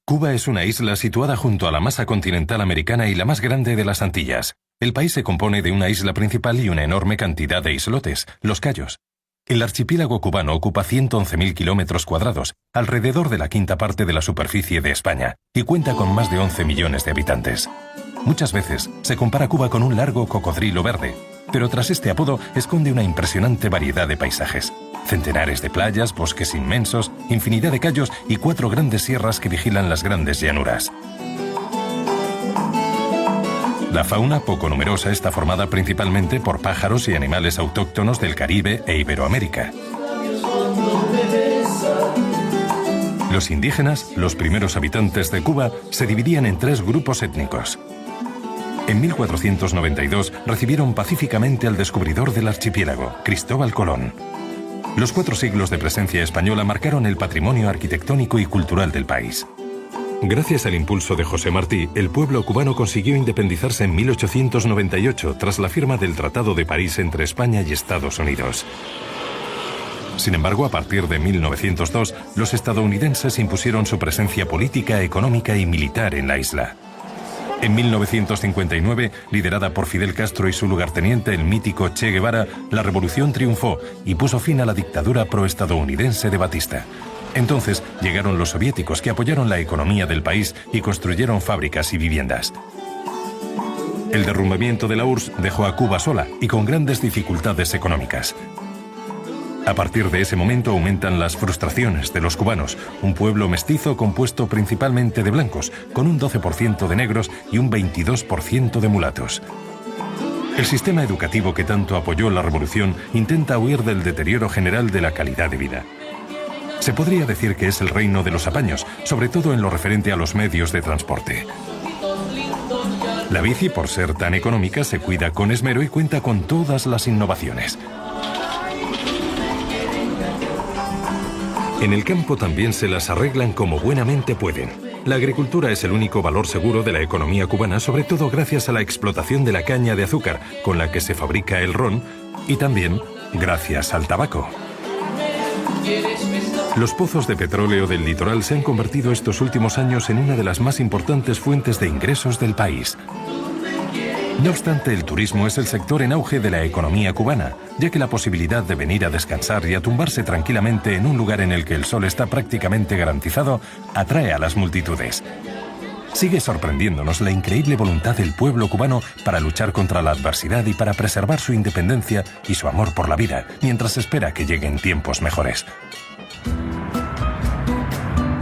Cuba es una isla situada junto a la masa continental americana y la más grande de las Antillas. El país se compone de una isla principal y una enorme cantidad de islotes, los Cayos. El archipiélago cubano ocupa 111.000 kilómetros cuadrados, alrededor de la quinta parte de la superficie de España, y cuenta con más de 11 millones de habitantes. Muchas veces se compara Cuba con un largo cocodrilo verde, pero tras este apodo esconde una impresionante variedad de paisajes. Centenares de playas, bosques inmensos, infinidad de cayos y 4 grandes sierras que vigilan las grandes llanuras. La fauna, poco numerosa, está formada principalmente por pájaros y animales autóctonos del Caribe e Iberoamérica. Los indígenas, los primeros habitantes de Cuba, se dividían en 3 grupos étnicos. En 1492 recibieron pacíficamente al descubridor del archipiélago, Cristóbal Colón. Los 4 siglos de presencia española marcaron el patrimonio arquitectónico y cultural del país. Gracias al impulso de José Martí, el pueblo cubano consiguió independizarse en 1898 tras la firma del Tratado de París entre España y Estados Unidos. Sin embargo, a partir de 1902, los estadounidenses impusieron su presencia política, económica y militar en la isla. En 1959, liderada por Fidel Castro y su lugarteniente, el mítico Che Guevara, la revolución triunfó y puso fin a la dictadura proestadounidense de Batista. Entonces llegaron los soviéticos, que apoyaron la economía del país y construyeron fábricas y viviendas. El derrumbamiento de la URSS dejó a Cuba sola y con grandes dificultades económicas. A partir de ese momento aumentan las frustraciones de los cubanos, un pueblo mestizo compuesto principalmente de blancos, con un 12% de negros y un 22% de mulatos. El sistema educativo que tanto apoyó la revolución intenta huir del deterioro general de la calidad de vida. Se podría decir que es el reino de los apaños, sobre todo en lo referente a los medios de transporte. La bici, por ser tan económica, se cuida con esmero y cuenta con todas las innovaciones. En el campo también se las arreglan como buenamente pueden. La agricultura es el único valor seguro de la economía cubana, sobre todo gracias a la explotación de la caña de azúcar, con la que se fabrica el ron, y también gracias al tabaco. Los pozos de petróleo del litoral se han convertido estos últimos años en una de las más importantes fuentes de ingresos del país. No obstante, el turismo es el sector en auge de la economía cubana, ya que la posibilidad de venir a descansar y a tumbarse tranquilamente en un lugar en el que el sol está prácticamente garantizado atrae a las multitudes. Sigue sorprendiéndonos la increíble voluntad del pueblo cubano para luchar contra la adversidad y para preservar su independencia y su amor por la vida, mientras espera que lleguen tiempos mejores.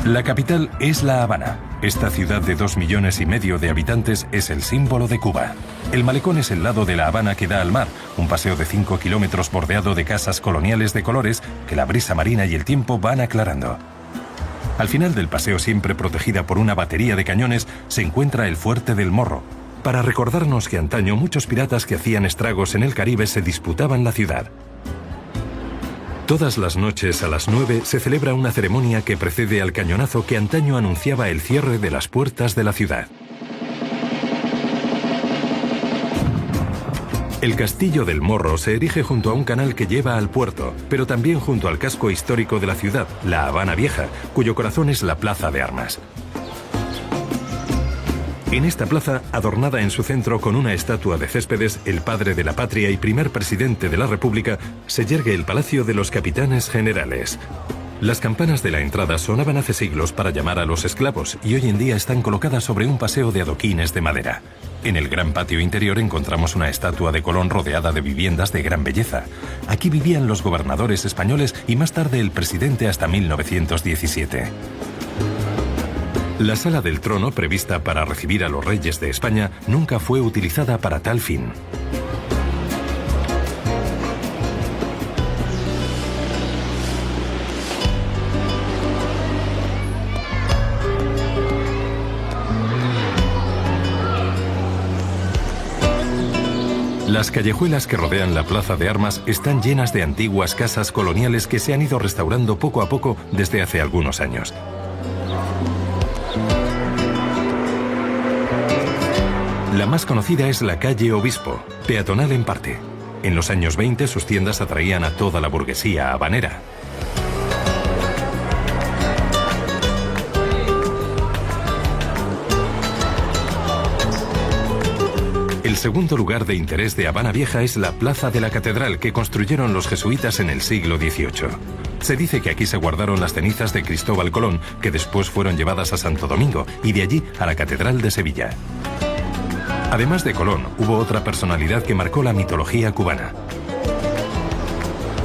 La capital es La Habana. Esta ciudad de 2,5 millones de habitantes es el símbolo de Cuba. El malecón es el lado de La Habana que da al mar, un paseo de 5 kilómetros bordeado de casas coloniales de colores que la brisa marina y el tiempo van aclarando. Al final del paseo, siempre protegida por una batería de cañones, se encuentra el Fuerte del Morro, para recordarnos que antaño muchos piratas que hacían estragos en el Caribe se disputaban la ciudad. Todas las noches a las 9 se celebra una ceremonia que precede al cañonazo que antaño anunciaba el cierre de las puertas de la ciudad. El Castillo del Morro se erige junto a un canal que lleva al puerto, pero también junto al casco histórico de la ciudad, La Habana Vieja, cuyo corazón es la Plaza de Armas. En esta plaza, adornada en su centro con una estatua de Céspedes, el padre de la patria y primer presidente de la República, se yergue el Palacio de los Capitanes Generales. Las campanas de la entrada sonaban hace siglos para llamar a los esclavos y hoy en día están colocadas sobre un paseo de adoquines de madera. En el gran patio interior encontramos una estatua de Colón rodeada de viviendas de gran belleza. Aquí vivían los gobernadores españoles y más tarde el presidente hasta 1917. La sala del trono, prevista para recibir a los reyes de España, nunca fue utilizada para tal fin. Las callejuelas que rodean la Plaza de Armas están llenas de antiguas casas coloniales que se han ido restaurando poco a poco desde hace algunos años. La más conocida es la calle Obispo, peatonal en parte. En los años 20 sus tiendas atraían a toda la burguesía habanera. El segundo lugar de interés de Habana Vieja es la Plaza de la Catedral que construyeron los jesuitas en el siglo XVIII. Se dice que aquí se guardaron las cenizas de Cristóbal Colón, que después fueron llevadas a Santo Domingo y de allí a la Catedral de Sevilla. Además de Colón, hubo otra personalidad que marcó la mitología cubana.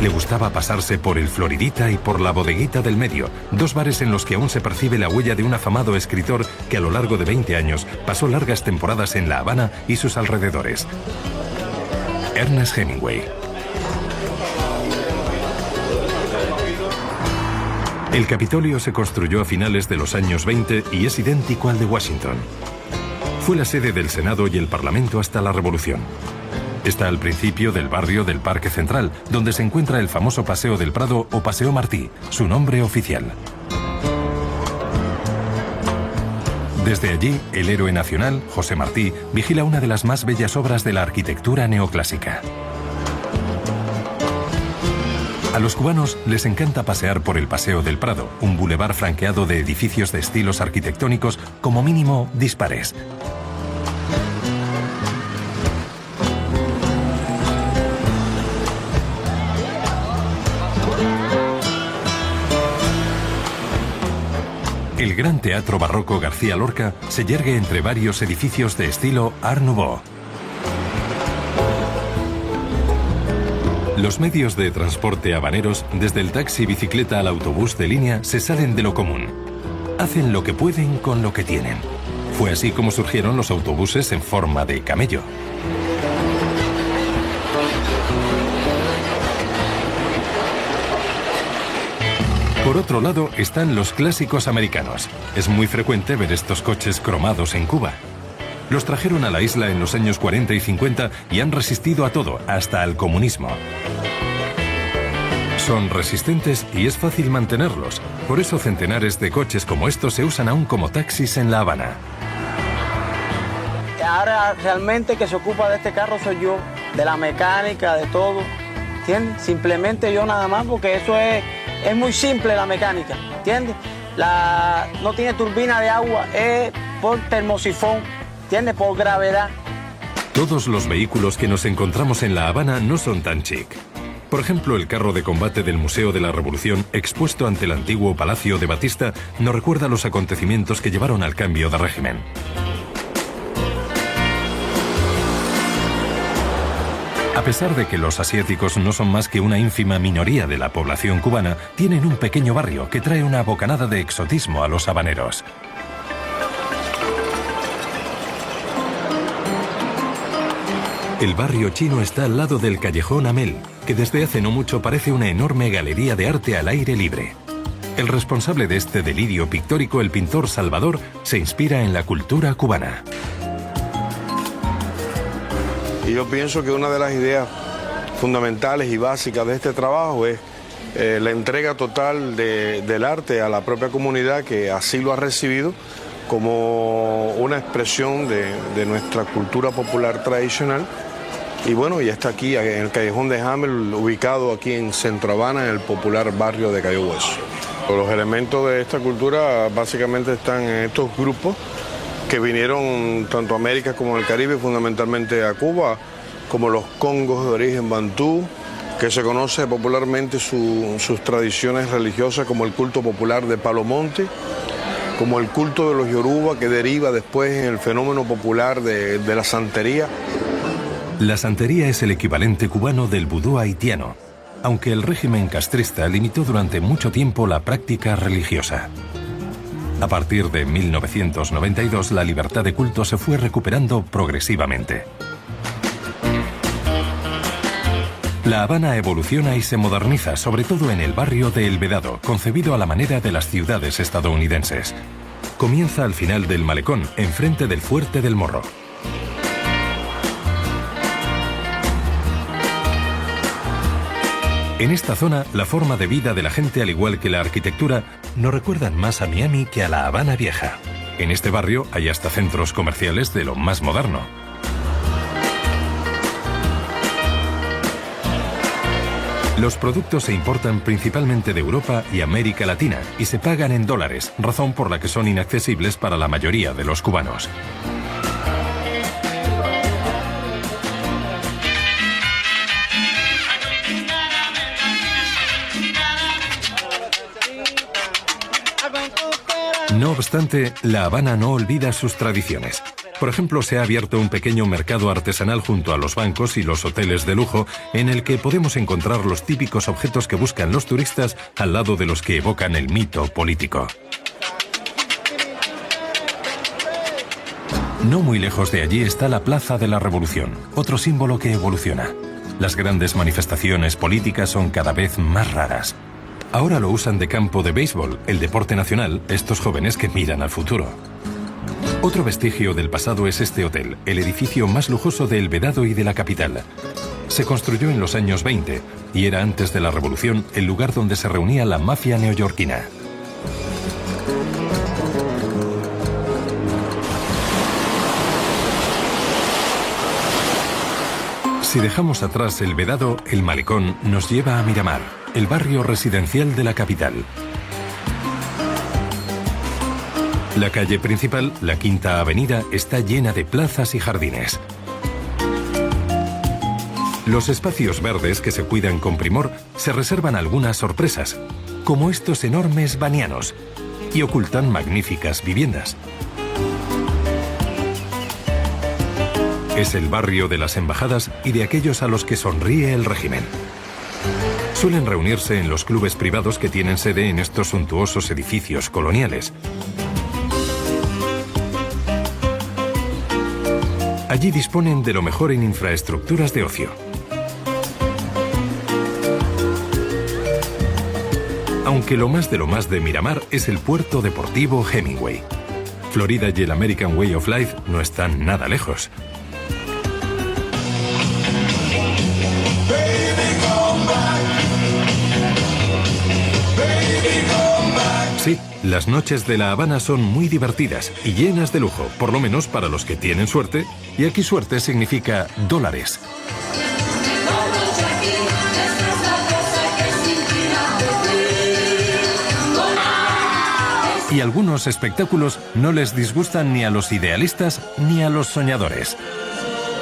Le gustaba pasarse por el Floridita y por la Bodeguita del Medio, dos bares en los que aún se percibe la huella de un afamado escritor que a lo largo de 20 años pasó largas temporadas en La Habana y sus alrededores. Ernest Hemingway. El Capitolio se construyó a finales de los años 20 y es idéntico al de Washington. Fue la sede del Senado y el Parlamento hasta la Revolución. Está al principio del barrio del Parque Central, donde se encuentra el famoso Paseo del Prado o Paseo Martí, su nombre oficial. Desde allí, el héroe nacional, José Martí, vigila una de las más bellas obras de la arquitectura neoclásica. A los cubanos les encanta pasear por el Paseo del Prado, un bulevar franqueado de edificios de estilos arquitectónicos como mínimo dispares. El Gran Teatro Barroco García Lorca se yergue entre varios edificios de estilo Art Nouveau. Los medios de transporte habaneros, desde el taxi, bicicleta al autobús de línea, se salen de lo común. Hacen lo que pueden con lo que tienen. Fue así como surgieron los autobuses en forma de camello. Por otro lado están los clásicos americanos. Es muy frecuente ver estos coches cromados en Cuba. Los trajeron a la isla en los años 40 y 50 y han resistido a todo, hasta al comunismo. Son resistentes y es fácil mantenerlos. Por eso centenares de coches como estos se usan aún como taxis en La Habana. Ahora realmente que se ocupa de este carro soy yo, de la mecánica, de todo. ¿Entiendes? Simplemente yo nada más, porque eso es muy simple la mecánica, ¿entiendes? No tiene turbina de agua, es por termosifón, ¿entiendes? Por gravedad. Todos los vehículos que nos encontramos en La Habana no son tan chic. Por ejemplo, el carro de combate del Museo de la Revolución, expuesto ante el antiguo Palacio de Batista, nos recuerda los acontecimientos que llevaron al cambio de régimen. A pesar de que los asiáticos no son más que una ínfima minoría de la población cubana, tienen un pequeño barrio que trae una bocanada de exotismo a los habaneros. El barrio chino está al lado del callejón Amel, que desde hace no mucho parece una enorme galería de arte al aire libre. El responsable de este delirio pictórico, el pintor Salvador, se inspira en la cultura cubana. Y yo pienso que una de las ideas fundamentales y básicas de este trabajo es la entrega total del arte a la propia comunidad, que así lo ha recibido como una expresión de nuestra cultura popular tradicional. Y bueno, ya está aquí en el callejón de Hamel, ubicado aquí en Centro Habana, en el popular barrio de Cayo Hueso. Los elementos de esta cultura básicamente están en estos grupos que vinieron tanto a América como al Caribe, fundamentalmente a Cuba, como los congos de origen bantú, que se conoce popularmente sus tradiciones religiosas, como el culto popular de Palomonte, como el culto de los yoruba, que deriva después en el fenómeno popular de la santería. La santería es el equivalente cubano del vudú haitiano, aunque el régimen castrista limitó durante mucho tiempo la práctica religiosa. A partir de 1992, la libertad de culto se fue recuperando progresivamente. La Habana evoluciona y se moderniza, sobre todo en el barrio de El Vedado, concebido a la manera de las ciudades estadounidenses. Comienza al final del malecón, enfrente del Fuerte del Morro. En esta zona, la forma de vida de la gente, al igual que la arquitectura, nos recuerdan más a Miami que a La Habana Vieja. En este barrio hay hasta centros comerciales de lo más moderno. Los productos se importan principalmente de Europa y América Latina y se pagan en dólares, razón por la que son inaccesibles para la mayoría de los cubanos. No obstante, La Habana no olvida sus tradiciones. Por ejemplo, se ha abierto un pequeño mercado artesanal junto a los bancos y los hoteles de lujo, en el que podemos encontrar los típicos objetos que buscan los turistas al lado de los que evocan el mito político. No muy lejos de allí está la Plaza de la Revolución, otro símbolo que evoluciona. Las grandes manifestaciones políticas son cada vez más raras. Ahora lo usan de campo de béisbol, el deporte nacional, estos jóvenes que miran al futuro. Otro vestigio del pasado es este hotel, el edificio más lujoso de El Vedado y de la capital. Se construyó en los años 20 y era antes de la Revolución el lugar donde se reunía la mafia neoyorquina. Si dejamos atrás El Vedado, el malecón nos lleva a Miramar, el barrio residencial de la capital. La calle principal, la Quinta Avenida, está llena de plazas y jardines. Los espacios verdes que se cuidan con primor se reservan algunas sorpresas, como estos enormes banianos, y ocultan magníficas viviendas. Es el barrio de las embajadas y de aquellos a los que sonríe el régimen. Suelen reunirse en los clubes privados que tienen sede en estos suntuosos edificios coloniales. Allí disponen de lo mejor en infraestructuras de ocio. Aunque lo más de Miramar es el puerto deportivo Hemingway. Florida y el American Way of Life no están nada lejos. Sí, las noches de La Habana son muy divertidas y llenas de lujo, por lo menos para los que tienen suerte, y aquí suerte significa dólares. Y algunos espectáculos no les disgustan ni a los idealistas ni a los soñadores.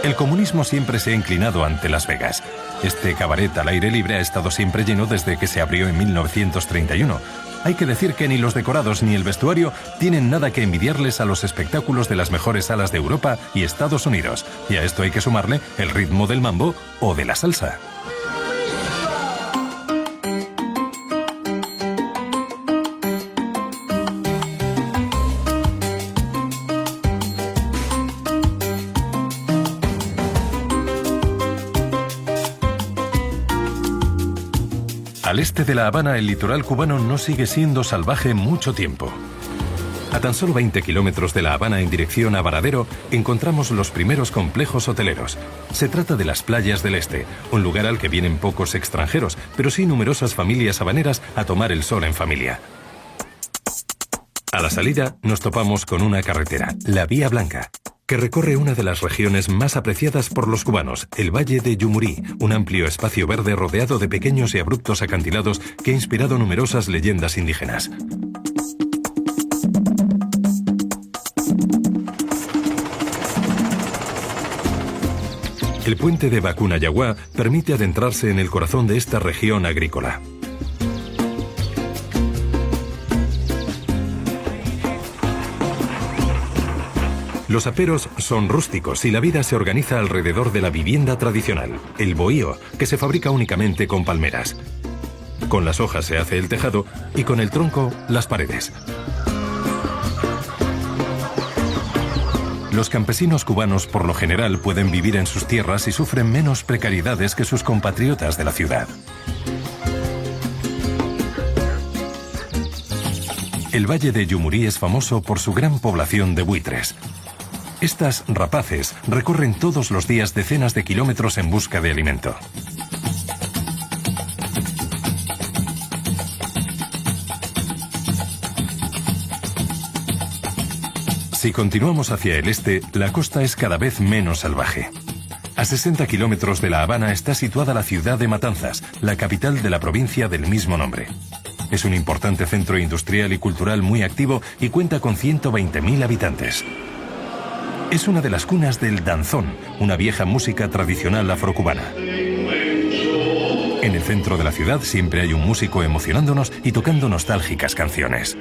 El comunismo siempre se ha inclinado ante Las Vegas. Este cabaret al aire libre ha estado siempre lleno desde que se abrió en 1931. Hay que decir que ni los decorados ni el vestuario tienen nada que envidiarles a los espectáculos de las mejores salas de Europa y Estados Unidos. Y a esto hay que sumarle el ritmo del mambo o de la salsa. Al este de La Habana, el litoral cubano no sigue siendo salvaje mucho tiempo. A tan solo 20 kilómetros de La Habana en dirección a Varadero, encontramos los primeros complejos hoteleros. Se trata de las Playas del Este, un lugar al que vienen pocos extranjeros, pero sí numerosas familias habaneras a tomar el sol en familia. A la salida nos topamos con una carretera, la Vía Blanca, que recorre una de las regiones más apreciadas por los cubanos, el Valle de Yumurí, un amplio espacio verde rodeado de pequeños y abruptos acantilados que ha inspirado numerosas leyendas indígenas. El puente de Bacunayagua permite adentrarse en el corazón de esta región agrícola. Los aperos son rústicos y la vida se organiza alrededor de la vivienda tradicional, el bohío, que se fabrica únicamente con palmeras. Con las hojas se hace el tejado y con el tronco las paredes. Los campesinos cubanos por lo general pueden vivir en sus tierras y sufren menos precariedades que sus compatriotas de la ciudad. El Valle de Yumurí es famoso por su gran población de buitres. Estas rapaces recorren todos los días decenas de kilómetros en busca de alimento. Si continuamos hacia el este, la costa es cada vez menos salvaje. A 60 kilómetros de La Habana está situada la ciudad de Matanzas, la capital de la provincia del mismo nombre. Es un importante centro industrial y cultural muy activo y cuenta con 120.000 habitantes. Es una de las cunas del danzón, una vieja música tradicional afrocubana. En el centro de la ciudad siempre hay un músico emocionándonos y tocando nostálgicas canciones.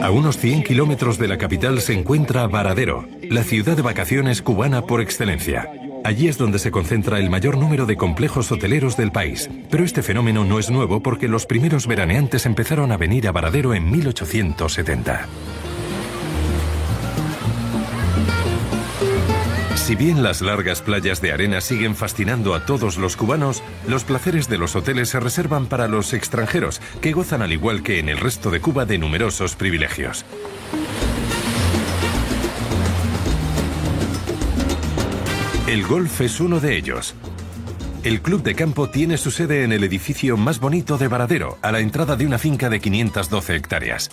A unos 100 kilómetros de la capital se encuentra Varadero, la ciudad de vacaciones cubana por excelencia. Allí es donde se concentra el mayor número de complejos hoteleros del país. Pero este fenómeno no es nuevo porque los primeros veraneantes empezaron a venir a Varadero en 1870. Si bien las largas playas de arena siguen fascinando a todos los cubanos, los placeres de los hoteles se reservan para los extranjeros, que gozan al igual que en el resto de Cuba de numerosos privilegios. El golf es uno de ellos. El club de campo tiene su sede en el edificio más bonito de Varadero, a la entrada de una finca de 512 hectáreas.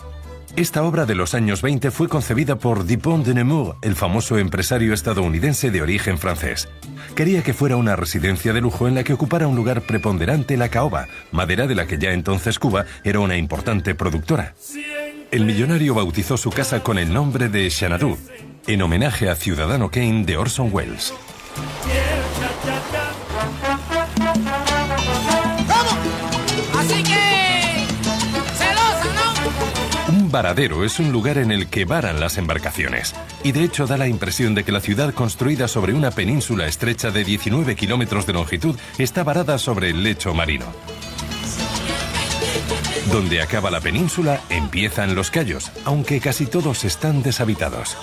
Esta obra de los años 20 fue concebida por Dupont de Nemours, el famoso empresario estadounidense de origen francés. Quería que fuera una residencia de lujo en la que ocupara un lugar preponderante la caoba, madera de la que ya entonces Cuba era una importante productora. El millonario bautizó su casa con el nombre de Xanadu, en homenaje a Ciudadano Kane de Orson Welles. Un varadero es un lugar en el que varan las embarcaciones, y de hecho da la impresión de que la ciudad construida sobre una península estrecha de 19 kilómetros de longitud está varada sobre el lecho marino. Donde acaba la península empiezan los cayos, aunque casi todos están deshabitados.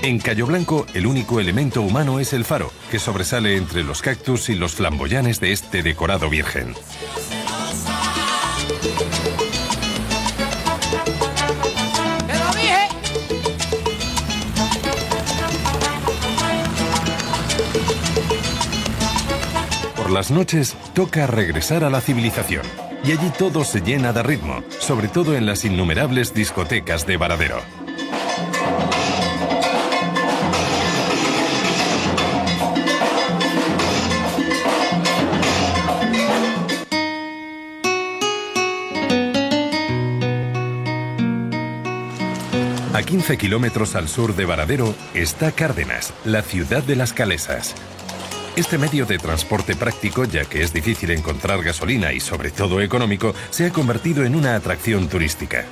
En Cayo Blanco, el único elemento humano es el faro, que sobresale entre los cactus y los flamboyanes de este decorado virgen. Por las noches toca regresar a la civilización, y allí todo se llena de ritmo, sobre todo en las innumerables discotecas de Varadero. A 15 kilómetros al sur de Varadero está Cárdenas, la ciudad de las calesas. Este medio de transporte práctico, ya que es difícil encontrar gasolina y sobre todo económico, se ha convertido en una atracción turística.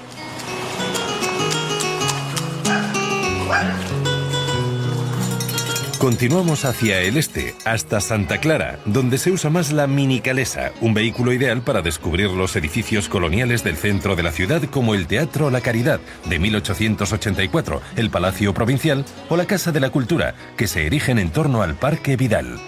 Continuamos hacia el este, hasta Santa Clara, donde se usa más la mini calesa, un vehículo ideal para descubrir los edificios coloniales del centro de la ciudad como el Teatro La Caridad, de 1884, el Palacio Provincial o la Casa de la Cultura, que se erigen en torno al Parque Vidal.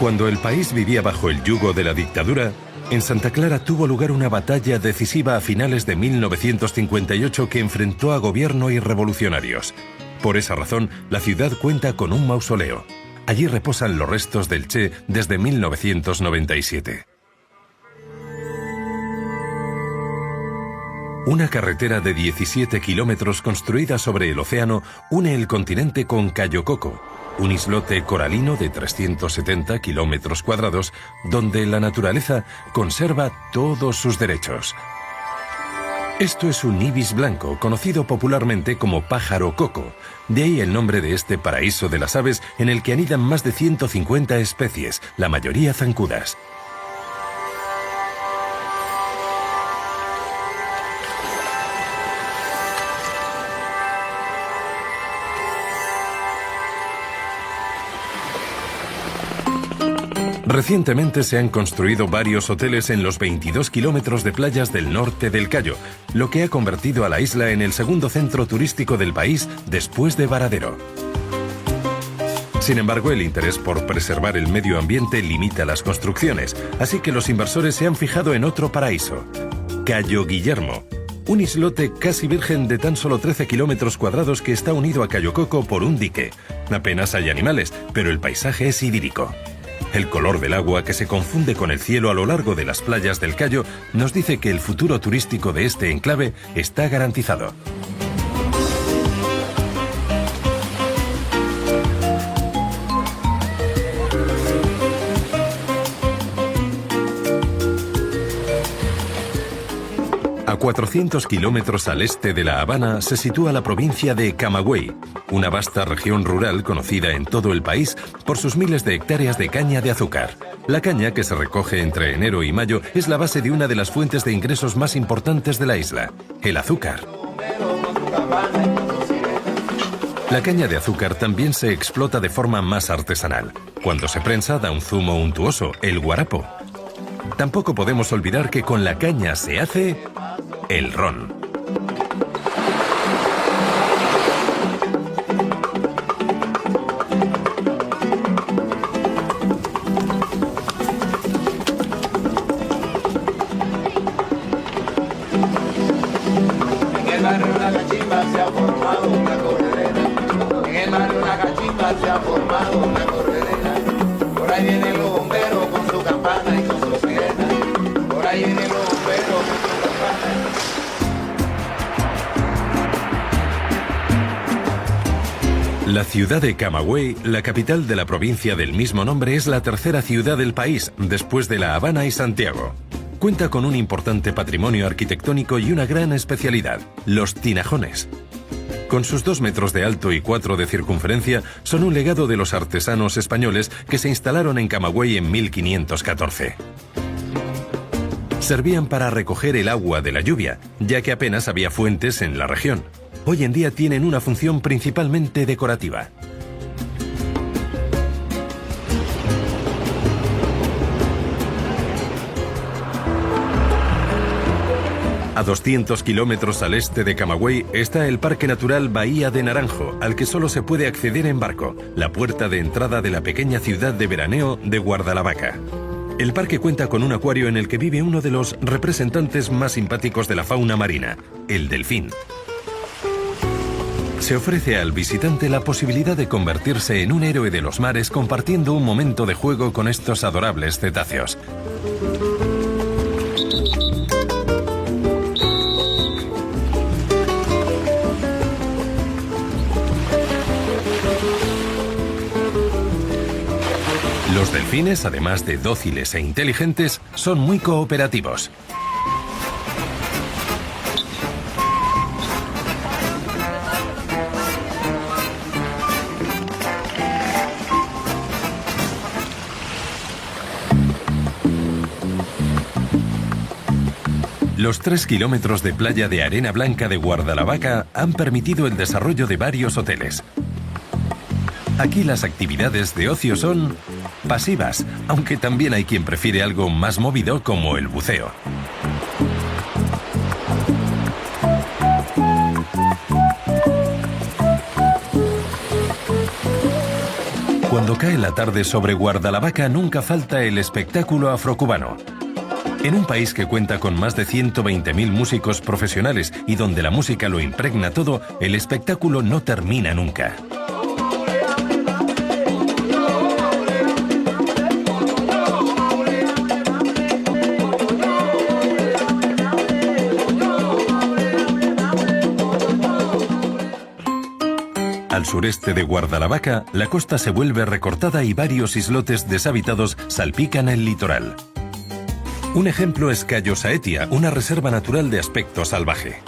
Cuando el país vivía bajo el yugo de la dictadura, en Santa Clara tuvo lugar una batalla decisiva a finales de 1958 que enfrentó a gobierno y revolucionarios. Por esa razón, la ciudad cuenta con un mausoleo. Allí reposan los restos del Che desde 1997. Una carretera de 17 kilómetros construida sobre el océano une el continente con Cayo Coco, un islote coralino de 370 kilómetros cuadrados donde la naturaleza conserva todos sus derechos. Esto es un ibis blanco, conocido popularmente como pájaro coco. De ahí el nombre de este paraíso de las aves en el que anidan más de 150 especies, la mayoría zancudas. Recientemente se han construido varios hoteles en los 22 kilómetros de playas del norte del Cayo, lo que ha convertido a la isla en el segundo centro turístico del país después de Varadero. Sin embargo, el interés por preservar el medio ambiente limita las construcciones, así que los inversores se han fijado en otro paraíso, Cayo Guillermo, un islote casi virgen de tan solo 13 kilómetros cuadrados que está unido a Cayo Coco por un dique. Apenas hay animales, pero el paisaje es idílico. El color del agua, que se confunde con el cielo a lo largo de las playas del Cayo, nos dice que el futuro turístico de este enclave está garantizado. A 400 kilómetros al este de La Habana se sitúa la provincia de Camagüey, una vasta región rural conocida en todo el país por sus miles de hectáreas de caña de azúcar. La caña, que se recoge entre enero y mayo, es la base de una de las fuentes de ingresos más importantes de la isla, el azúcar. La caña de azúcar también se explota de forma más artesanal. Cuando se prensa da un zumo untuoso, el guarapo. Tampoco podemos olvidar que con la caña se hace el ron. En el barrio Una Cachimba se ha formado una corredera. En el barrio Una Cachimba se ha formado una corredera. Por ahí vienen los bomberos con su campana y con su sirena. Por ahí vienen los bomberos con su campana. La ciudad de Camagüey, la capital de la provincia del mismo nombre, es la tercera ciudad del país, después de La Habana y Santiago. Cuenta con un importante patrimonio arquitectónico y una gran especialidad, los tinajones. Con sus 2 metros de alto y 4 de circunferencia, son un legado de los artesanos españoles que se instalaron en Camagüey en 1514. Servían para recoger el agua de la lluvia, ya que apenas había fuentes en la región. Hoy en día tienen una función principalmente decorativa. A 200 kilómetros al este de Camagüey está el Parque Natural Bahía de Naranjo, al que solo se puede acceder en barco, la puerta de entrada de la pequeña ciudad de veraneo de Guardalavaca. El parque cuenta con un acuario en el que vive uno de los representantes más simpáticos de la fauna marina, el delfín. Se ofrece al visitante la posibilidad de convertirse en un héroe de los mares compartiendo un momento de juego con estos adorables cetáceos. Los delfines, además de dóciles e inteligentes, son muy cooperativos. Los 3 kilómetros de playa de arena blanca de Guardalavaca han permitido el desarrollo de varios hoteles. Aquí las actividades de ocio son pasivas, aunque también hay quien prefiere algo más movido como el buceo. Cuando cae la tarde sobre Guardalavaca nunca falta el espectáculo afrocubano. En un país que cuenta con más de 120.000 músicos profesionales y donde la música lo impregna todo, el espectáculo no termina nunca. Al sureste de Guardalavaca, la costa se vuelve recortada y varios islotes deshabitados salpican el litoral. Un ejemplo es Cayo Saetia, una reserva natural de aspecto salvaje.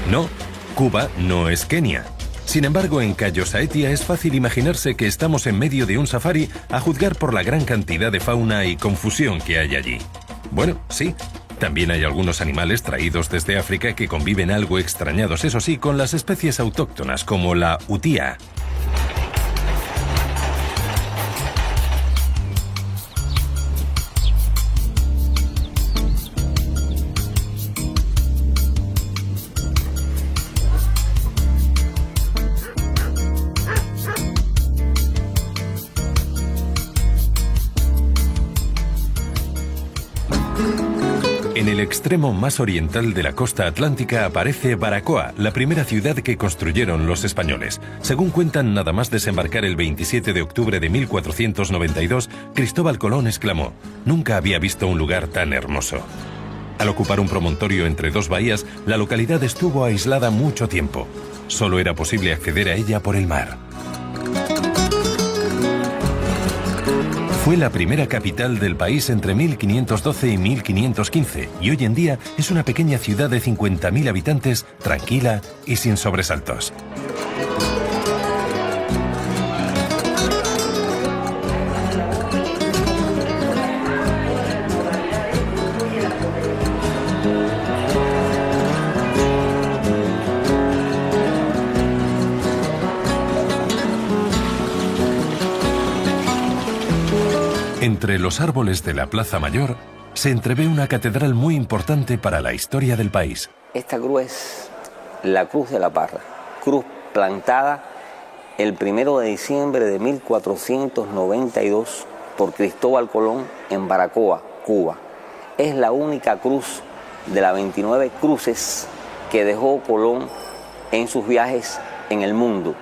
No, Cuba no es Kenia. Sin embargo, en Cayo Saetia es fácil imaginarse que estamos en medio de un safari a juzgar por la gran cantidad de fauna y confusión que hay allí. Bueno, sí, también hay algunos animales traídos desde África que conviven algo extrañados, eso sí, con las especies autóctonas como la utía. En el extremo más oriental de la costa atlántica aparece Baracoa, la primera ciudad que construyeron los españoles. Según cuentan, nada más desembarcar el 27 de octubre de 1492, Cristóbal Colón exclamó: «Nunca había visto un lugar tan hermoso». Al ocupar un promontorio entre 2 bahías, la localidad estuvo aislada mucho tiempo. Solo era posible acceder a ella por el mar. Fue la primera capital del país entre 1512 y 1515 y hoy en día es una pequeña ciudad de 50.000 habitantes, tranquila y sin sobresaltos. Entre los árboles de la Plaza Mayor se entrevé una catedral muy importante para la historia del país. Esta cruz es la Cruz de la Parra, cruz plantada el 1 de diciembre de 1492 por Cristóbal Colón en Baracoa, Cuba. Es la única cruz de las 29 cruces que dejó Colón en sus viajes en el mundo.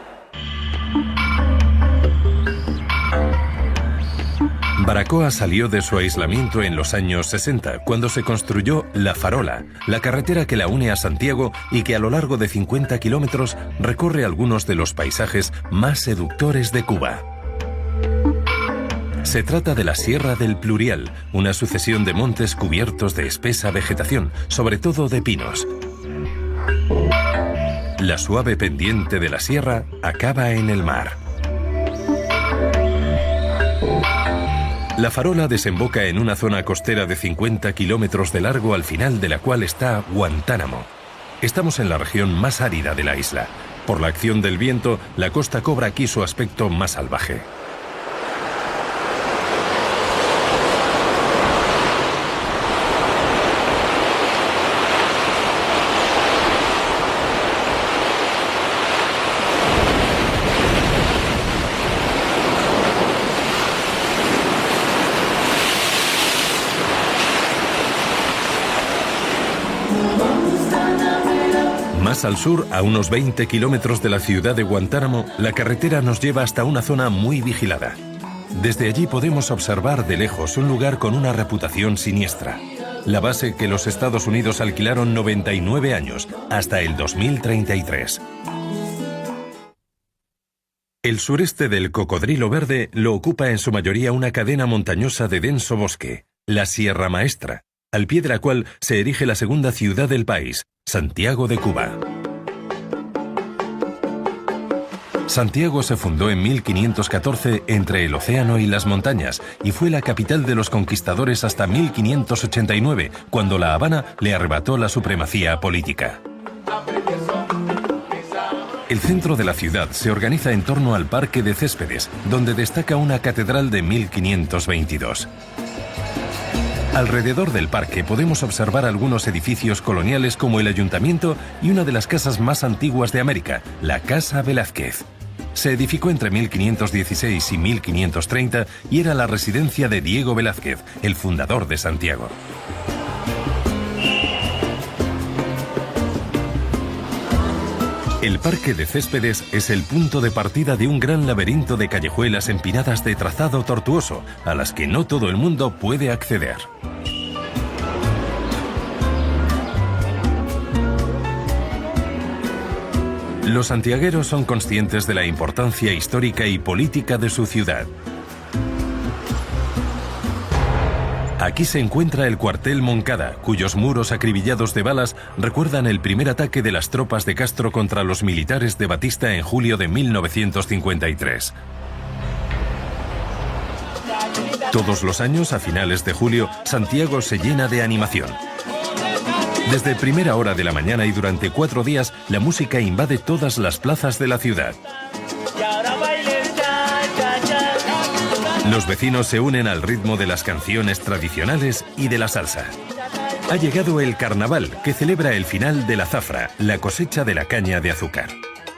Baracoa salió de su aislamiento en los años 60, cuando se construyó La Farola, la carretera que la une a Santiago y que a lo largo de 50 kilómetros recorre algunos de los paisajes más seductores de Cuba. Se trata de la Sierra del Plurial, una sucesión de montes cubiertos de espesa vegetación, sobre todo de pinos. La suave pendiente de la sierra acaba en el mar. La Farola desemboca en una zona costera de 50 kilómetros de largo, al final de la cual está Guantánamo. Estamos en la región más árida de la isla. Por la acción del viento, la costa cobra aquí su aspecto más salvaje. Más al sur, a unos 20 kilómetros de la ciudad de Guantánamo, la carretera nos lleva hasta una zona muy vigilada. Desde allí podemos observar de lejos un lugar con una reputación siniestra. La base que los Estados Unidos alquilaron 99 años, hasta el 2033. El sureste del Cocodrilo Verde lo ocupa en su mayoría una cadena montañosa de denso bosque, la Sierra Maestra, al pie de la cual se erige la segunda ciudad del país, Santiago de Cuba. Santiago se fundó en 1514 entre el océano y las montañas y fue la capital de los conquistadores hasta 1589, cuando La Habana le arrebató la supremacía política. El centro de la ciudad se organiza en torno al Parque de Céspedes, donde destaca una catedral de 1522. Alrededor del parque podemos observar algunos edificios coloniales como el ayuntamiento y una de las casas más antiguas de América, la Casa Velázquez. Se edificó entre 1516 y 1530 y era la residencia de Diego Velázquez, el fundador de Santiago. El Parque de Céspedes es el punto de partida de un gran laberinto de callejuelas empinadas de trazado tortuoso, a las que no todo el mundo puede acceder. Los santiagueros son conscientes de la importancia histórica y política de su ciudad. Aquí se encuentra el cuartel Moncada, cuyos muros acribillados de balas recuerdan el primer ataque de las tropas de Castro contra los militares de Batista en julio de 1953. Todos los años, a finales de julio, Santiago se llena de animación. Desde primera hora de la mañana y durante 4 días, la música invade todas las plazas de la ciudad. Los vecinos se unen al ritmo de las canciones tradicionales y de la salsa. Ha llegado el carnaval, que celebra el final de la zafra, la cosecha de la caña de azúcar.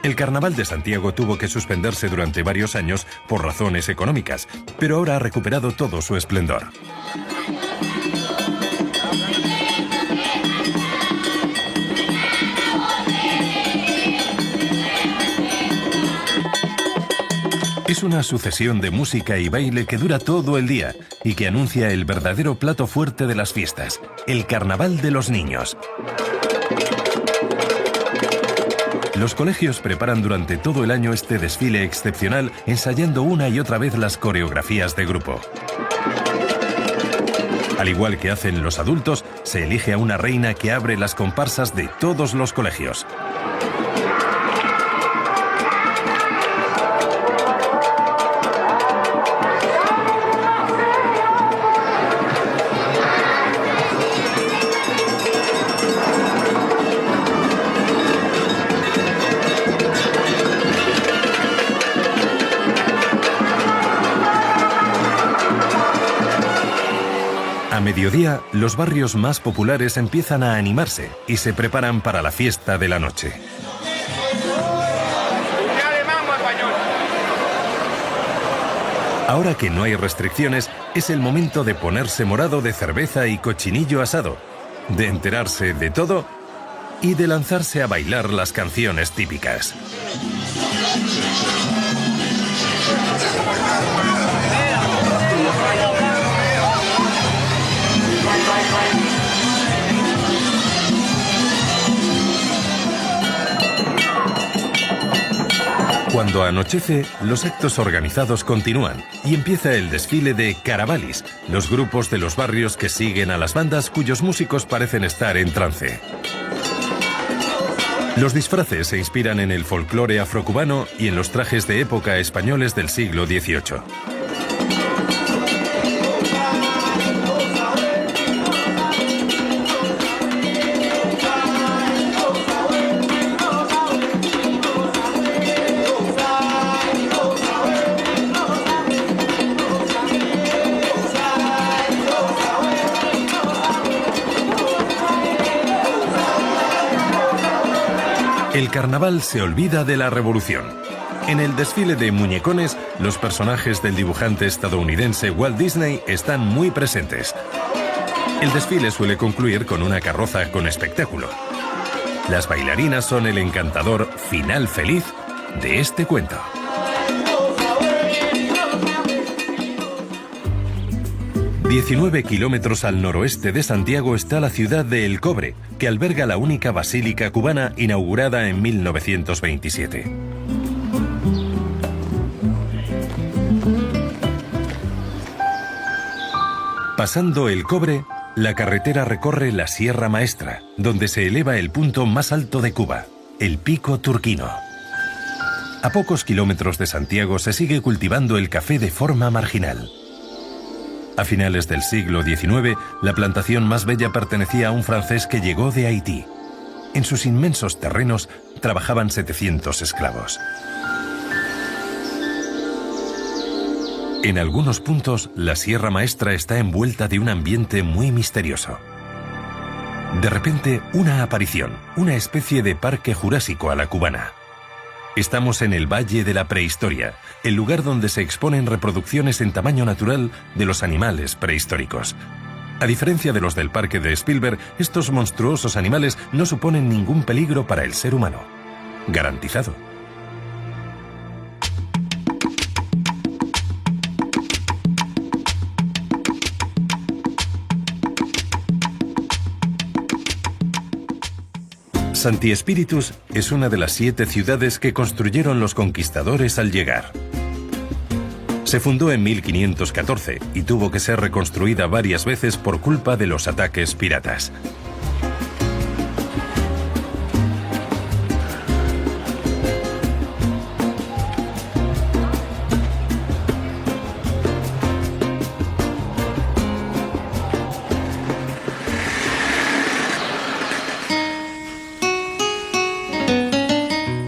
El carnaval de Santiago tuvo que suspenderse durante varios años por razones económicas, pero ahora ha recuperado todo su esplendor. Es una sucesión de música y baile que dura todo el día y que anuncia el verdadero plato fuerte de las fiestas, el Carnaval de los Niños. Los colegios preparan durante todo el año este desfile excepcional, ensayando una y otra vez las coreografías de grupo. Al igual que hacen los adultos, se elige a una reina que abre las comparsas de todos los colegios. A mediodía, los barrios más populares empiezan a animarse y se preparan para la fiesta de la noche. Ahora que no hay restricciones, es el momento de ponerse morado de cerveza y cochinillo asado, de enterarse de todo y de lanzarse a bailar las canciones típicas. Cuando anochece, los actos organizados continúan y empieza el desfile de caravalis, los grupos de los barrios que siguen a las bandas cuyos músicos parecen estar en trance. Los disfraces se inspiran en el folclore afrocubano y en los trajes de época españoles del siglo XVIII. El carnaval se olvida de la revolución. En el desfile de muñecones, los personajes del dibujante estadounidense Walt Disney están muy presentes. El desfile suele concluir con una carroza con espectáculo. Las bailarinas son el encantador final feliz de este cuento. ...19 kilómetros al noroeste de Santiago está la ciudad de El Cobre, que alberga la única basílica cubana inaugurada en 1927. Pasando El Cobre, la carretera recorre la Sierra Maestra, donde se eleva el punto más alto de Cuba, el Pico Turquino. A pocos kilómetros de Santiago se sigue cultivando el café de forma marginal. A finales del siglo XIX, la plantación más bella pertenecía a un francés que llegó de Haití. En sus inmensos terrenos trabajaban 700 esclavos. En algunos puntos, la Sierra Maestra está envuelta de un ambiente muy misterioso. De repente, una aparición, una especie de parque jurásico a la cubana. Estamos en el Valle de la Prehistoria, el lugar donde se exponen reproducciones en tamaño natural de los animales prehistóricos. A diferencia de los del parque de Spielberg, estos monstruosos animales no suponen ningún peligro para el ser humano. Garantizado. Santi Espíritus es una de las 7 ciudades que construyeron los conquistadores al llegar. Se fundó en 1514 y tuvo que ser reconstruida varias veces por culpa de los ataques piratas.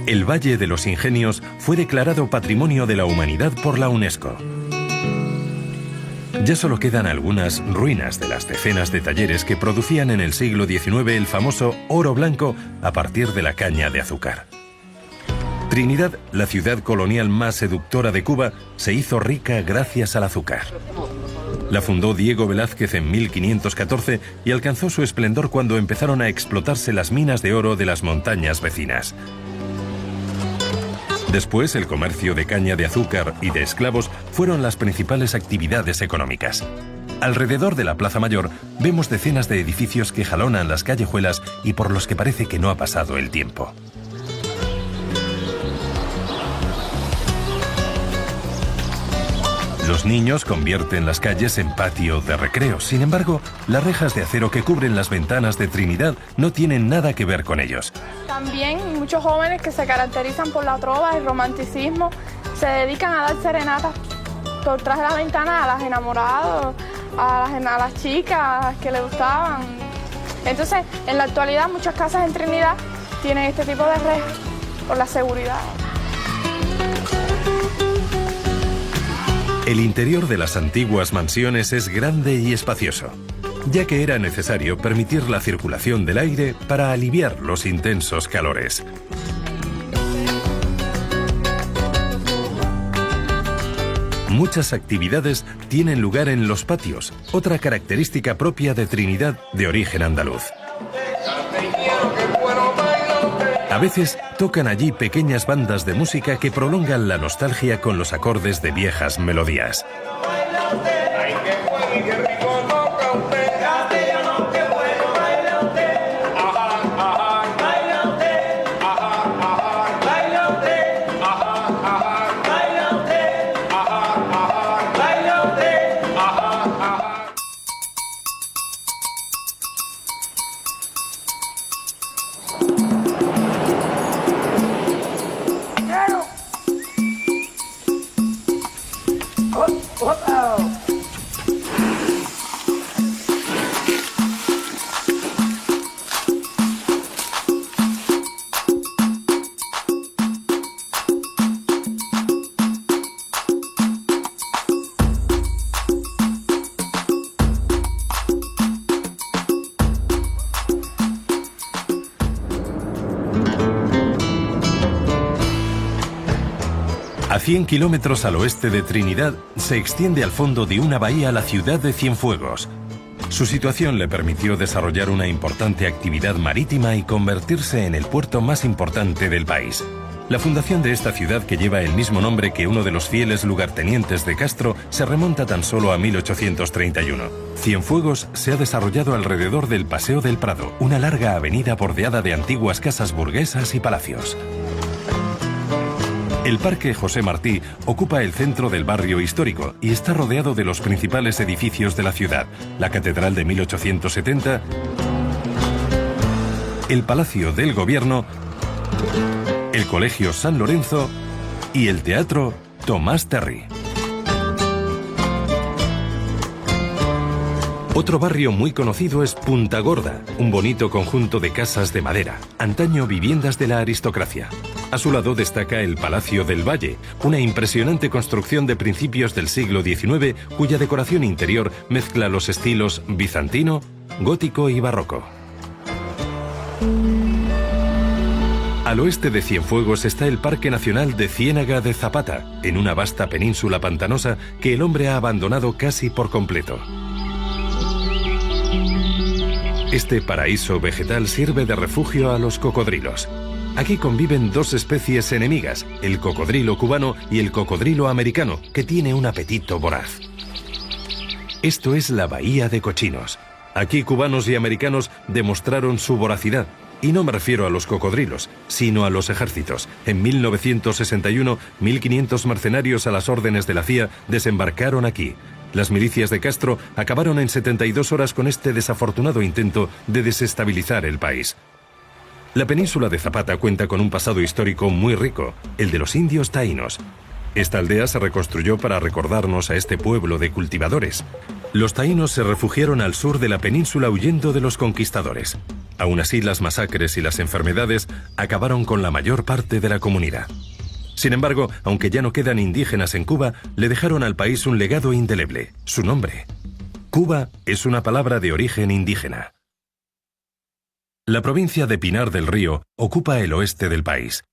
El Valle de los Ingenios fue declarado Patrimonio de la Humanidad por la UNESCO. Ya solo quedan algunas ruinas de las decenas de talleres que producían en el siglo XIX el famoso oro blanco a partir de la caña de azúcar. Trinidad, la ciudad colonial más seductora de Cuba, se hizo rica gracias al azúcar. La fundó Diego Velázquez en 1514 y alcanzó su esplendor cuando empezaron a explotarse las minas de oro de las montañas vecinas. Después, el comercio de caña de azúcar y de esclavos fueron las principales actividades económicas. Alrededor de la Plaza Mayor vemos decenas de edificios que jalonan las callejuelas y por los que parece que no ha pasado el tiempo. Los niños convierten las calles en patio de recreo. Sin embargo, las rejas de acero que cubren las ventanas de Trinidad no tienen nada que ver con ellos. También muchos jóvenes que se caracterizan por la trova, el romanticismo, se dedican a dar serenatas por tras de la ventana a las enamoradas, a las chicas que le gustaban. Entonces, en la actualidad, muchas casas en Trinidad tienen este tipo de rejas por la seguridad. El interior de las antiguas mansiones es grande y espacioso, ya que era necesario permitir la circulación del aire para aliviar los intensos calores. Muchas actividades tienen lugar en los patios, otra característica propia de Trinidad de origen andaluz. A veces tocan allí pequeñas bandas de música que prolongan la nostalgia con los acordes de viejas melodías. A 100 kilómetros al oeste de Trinidad se extiende al fondo de una bahía la ciudad de Cienfuegos. Su situación le permitió desarrollar una importante actividad marítima y convertirse en el puerto más importante del país. La fundación de esta ciudad, que lleva el mismo nombre que uno de los fieles lugartenientes de Castro, se remonta tan solo a 1831. Cienfuegos se ha desarrollado alrededor del Paseo del Prado, una larga avenida bordeada de antiguas casas burguesas y palacios. El Parque José Martí ocupa el centro del barrio histórico y está rodeado de los principales edificios de la ciudad: la Catedral de 1870, el Palacio del Gobierno, el Colegio San Lorenzo y el Teatro Tomás Terry. Otro barrio muy conocido es Punta Gorda, un bonito conjunto de casas de madera, antaño viviendas de la aristocracia. A su lado destaca el Palacio del Valle, una impresionante construcción de principios del siglo XIX cuya decoración interior mezcla los estilos bizantino, gótico y barroco. Al oeste de Cienfuegos está el Parque Nacional de Ciénaga de Zapata, en una vasta península pantanosa que el hombre ha abandonado casi por completo. Este paraíso vegetal sirve de refugio a los cocodrilos. Aquí conviven dos especies enemigas, el cocodrilo cubano y el cocodrilo americano, que tiene un apetito voraz. Esto es la Bahía de Cochinos. Aquí cubanos y americanos demostraron su voracidad. Y no me refiero a los cocodrilos, sino a los ejércitos. En 1961, 1.500 mercenarios a las órdenes de la CIA desembarcaron aquí. Las milicias de Castro acabaron en 72 horas con este desafortunado intento de desestabilizar el país. La península de Zapata cuenta con un pasado histórico muy rico, el de los indios taínos. Esta aldea se reconstruyó para recordarnos a este pueblo de cultivadores. Los taínos se refugiaron al sur de la península huyendo de los conquistadores. Aún así, las masacres y las enfermedades acabaron con la mayor parte de la comunidad. Sin embargo, aunque ya no quedan indígenas en Cuba, le dejaron al país un legado indeleble: su nombre. Cuba es una palabra de origen indígena. La provincia de Pinar del Río ocupa el oeste del país.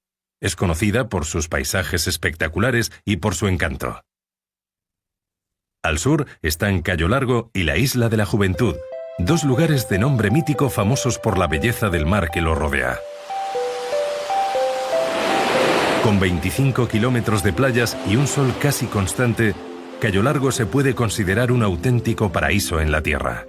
Es conocida por sus paisajes espectaculares y por su encanto. Al sur están Cayo Largo y la Isla de la Juventud, dos lugares de nombre mítico famosos por la belleza del mar que los rodea. Con 25 kilómetros de playas y un sol casi constante, Cayo Largo se puede considerar un auténtico paraíso en la tierra.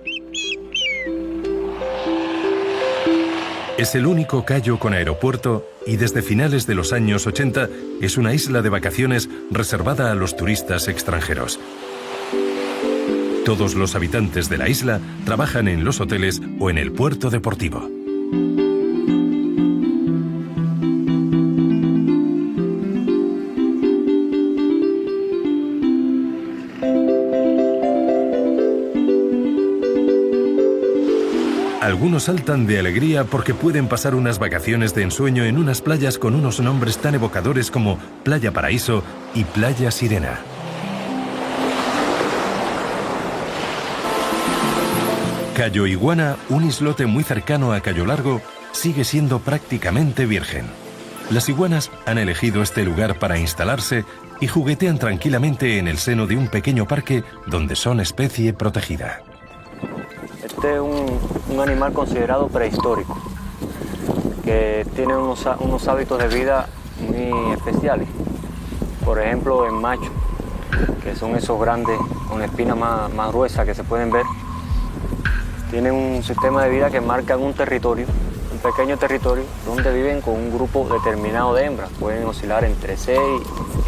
Es el único cayo con aeropuerto y desde finales de los años 80 es una isla de vacaciones reservada a los turistas extranjeros. Todos los habitantes de la isla trabajan en los hoteles o en el puerto deportivo. Algunos saltan de alegría porque pueden pasar unas vacaciones de ensueño en unas playas con unos nombres tan evocadores como Playa Paraíso y Playa Sirena. Cayo Iguana, un islote muy cercano a Cayo Largo, sigue siendo prácticamente virgen. Las iguanas han elegido este lugar para instalarse y juguetean tranquilamente en el seno de un pequeño parque donde son especie protegida. Este es un animal considerado prehistórico, que tiene unos hábitos de vida muy especiales. Por ejemplo, el macho, que son esos grandes con espinas más gruesas que se pueden ver, tienen un sistema de vida que marcan un territorio, un pequeño territorio, donde viven con un grupo determinado de hembras. Pueden oscilar entre 6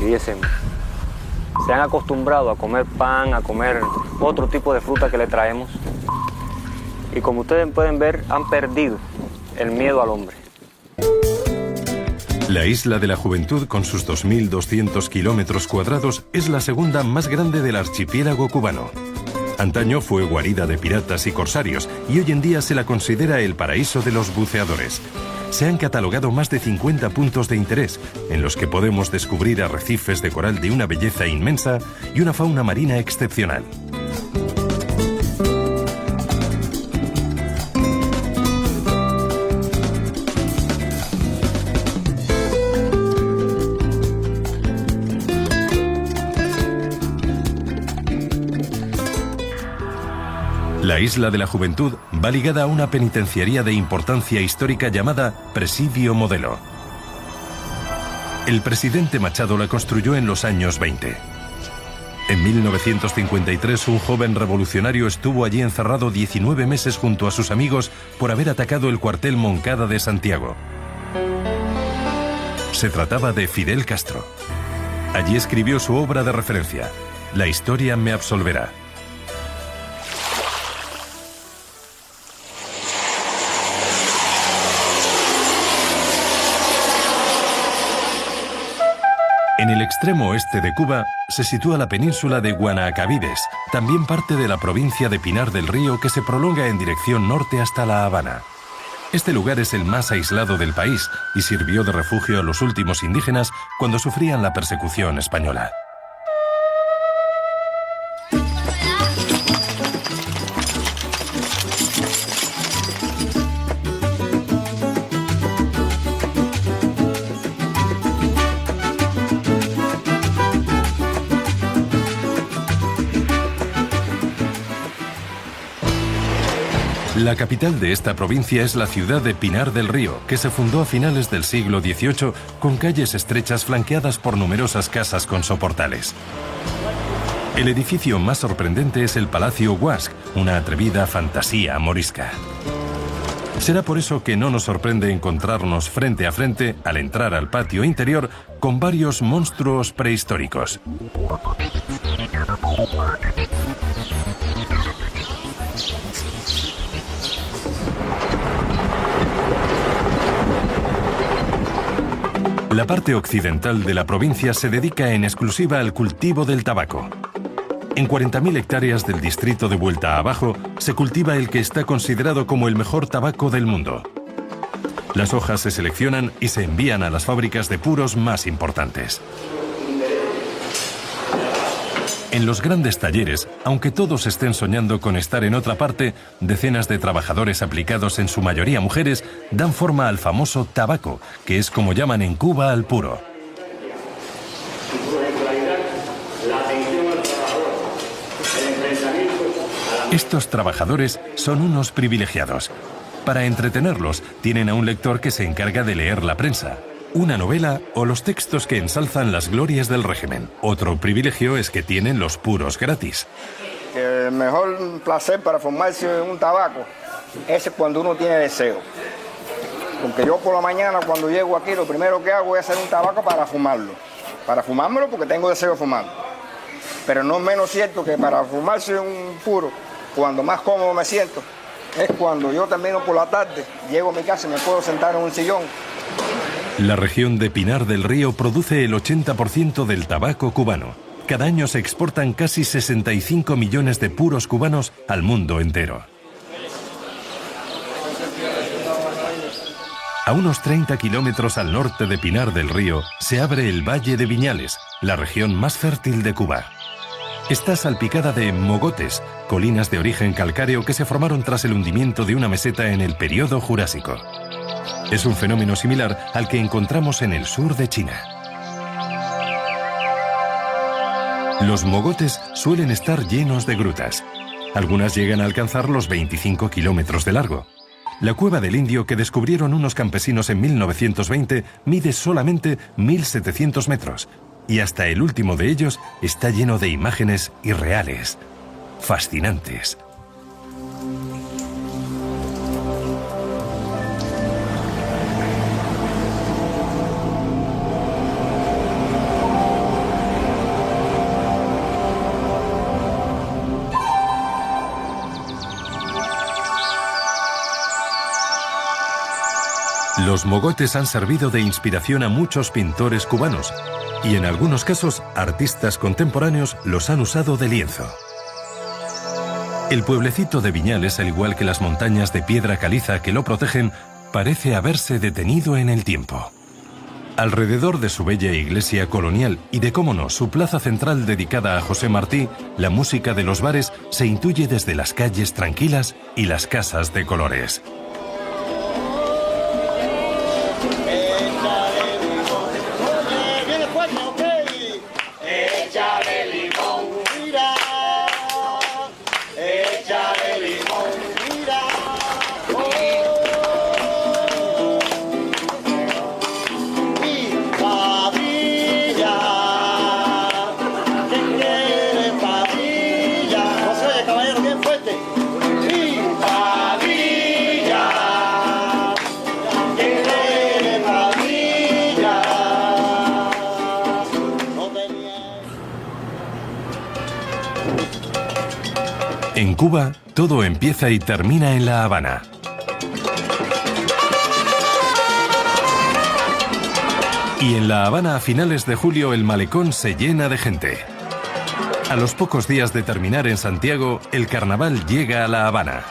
y 10 hembras. Se han acostumbrado a comer pan, a comer otro tipo de fruta que le traemos. Y como ustedes pueden ver, han perdido el miedo al hombre. La Isla de la Juventud, con sus 2.200 kilómetros cuadrados, es la segunda más grande del archipiélago cubano. Antaño fue guarida de piratas y corsarios y hoy en día se la considera el paraíso de los buceadores. Se han catalogado más de 50 puntos de interés, en los que podemos descubrir arrecifes de coral de una belleza inmensa y una fauna marina excepcional. La Isla de la Juventud va ligada a una penitenciaría de importancia histórica llamada Presidio Modelo. El presidente Machado la construyó en los años 20. En 1953, un joven revolucionario estuvo allí encerrado 19 meses junto a sus amigos por haber atacado el cuartel Moncada de Santiago. Se trataba de Fidel Castro. Allí escribió su obra de referencia, La historia me absolverá. En el extremo oeste de Cuba se sitúa la península de Guanacavides, también parte de la provincia de Pinar del Río, que se prolonga en dirección norte hasta La Habana. Este lugar es el más aislado del país y sirvió de refugio a los últimos indígenas cuando sufrían la persecución española. La capital de esta provincia es la ciudad de Pinar del Río, que se fundó a finales del siglo XVIII con calles estrechas flanqueadas por numerosas casas con soportales. El edificio más sorprendente es el Palacio Huasc, una atrevida fantasía morisca. Será por eso que no nos sorprende encontrarnos frente a frente, al entrar al patio interior, con varios monstruos prehistóricos. La parte occidental de la provincia se dedica en exclusiva al cultivo del tabaco. En 40.000 hectáreas del distrito de Vuelta Abajo se cultiva el que está considerado como el mejor tabaco del mundo. Las hojas se seleccionan y se envían a las fábricas de puros más importantes. En los grandes talleres, aunque todos estén soñando con estar en otra parte, decenas de trabajadores aplicados, en su mayoría mujeres, dan forma al famoso tabaco, que es como llaman en Cuba al puro. Estos trabajadores son unos privilegiados. Para entretenerlos, tienen a un lector que se encarga de leer la prensa, una novela o los textos que ensalzan las glorias del régimen. Otro privilegio es que tienen los puros gratis. El mejor placer para formarse en un tabaco es cuando uno tiene deseo. Porque yo por la mañana cuando llego aquí lo primero que hago es hacer un tabaco para fumarlo. Para fumármelo porque tengo deseo de fumarlo. Pero no es menos cierto que para fumarse un puro, cuando más cómodo me siento, es cuando yo termino por la tarde, llego a mi casa y me puedo sentar en un sillón. La región de Pinar del Río produce el 80% del tabaco cubano. Cada año se exportan casi 65 millones de puros cubanos al mundo entero. A unos 30 kilómetros al norte de Pinar del Río se abre el Valle de Viñales, la región más fértil de Cuba. Está salpicada de mogotes, colinas de origen calcáreo que se formaron tras el hundimiento de una meseta en el período Jurásico. Es un fenómeno similar al que encontramos en el sur de China. Los mogotes suelen estar llenos de grutas. Algunas llegan a alcanzar los 25 kilómetros de largo. La cueva del Indio que descubrieron unos campesinos en 1920 mide solamente 1.700 metros y hasta el último de ellos está lleno de imágenes irreales, fascinantes. Los mogotes han servido de inspiración a muchos pintores cubanos y en algunos casos artistas contemporáneos los han usado de lienzo. El pueblecito de Viñales, al igual que las montañas de piedra caliza que lo protegen, parece haberse detenido en el tiempo. Alrededor de su bella iglesia colonial y de, cómo no, su plaza central dedicada a José Martí, la música de los bares se intuye desde las calles tranquilas y las casas de colores. En Cuba, todo empieza y termina en La Habana. Y en La Habana, a finales de julio, el malecón se llena de gente. A los pocos días de terminar en Santiago, el carnaval llega a La Habana.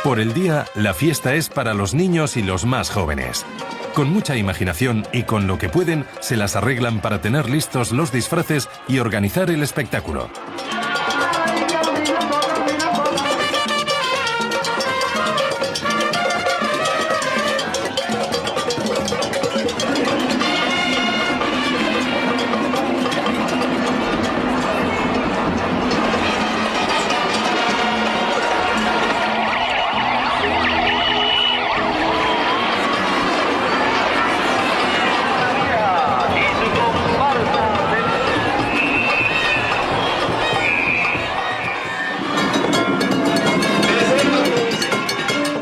Por el día, la fiesta es para los niños y los más jóvenes. Con mucha imaginación y con lo que pueden, se las arreglan para tener listos los disfraces y organizar el espectáculo.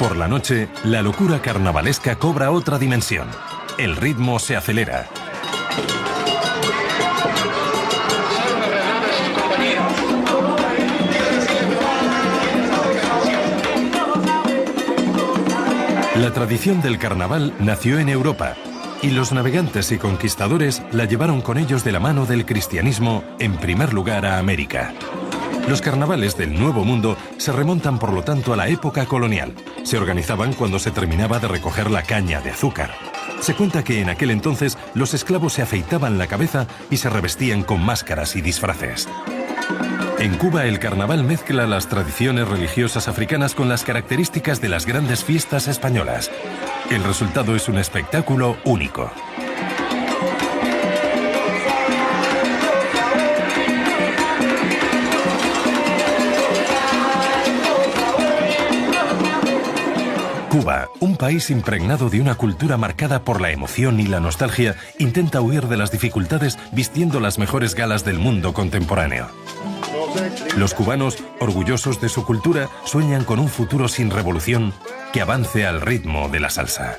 Por la noche, la locura carnavalesca cobra otra dimensión. El ritmo se acelera. La tradición del carnaval nació en Europa y los navegantes y conquistadores la llevaron con ellos de la mano del cristianismo, en primer lugar a América. Los carnavales del Nuevo Mundo se remontan por lo tanto a la época colonial. Se organizaban cuando se terminaba de recoger la caña de azúcar. Se cuenta que en aquel entonces los esclavos se afeitaban la cabeza y se revestían con máscaras y disfraces. En Cuba el carnaval mezcla las tradiciones religiosas africanas con las características de las grandes fiestas españolas. El resultado es un espectáculo único. Cuba, un país impregnado de una cultura marcada por la emoción y la nostalgia, intenta huir de las dificultades vistiendo las mejores galas del mundo contemporáneo. Los cubanos, orgullosos de su cultura, sueñan con un futuro sin revolución que avance al ritmo de la salsa.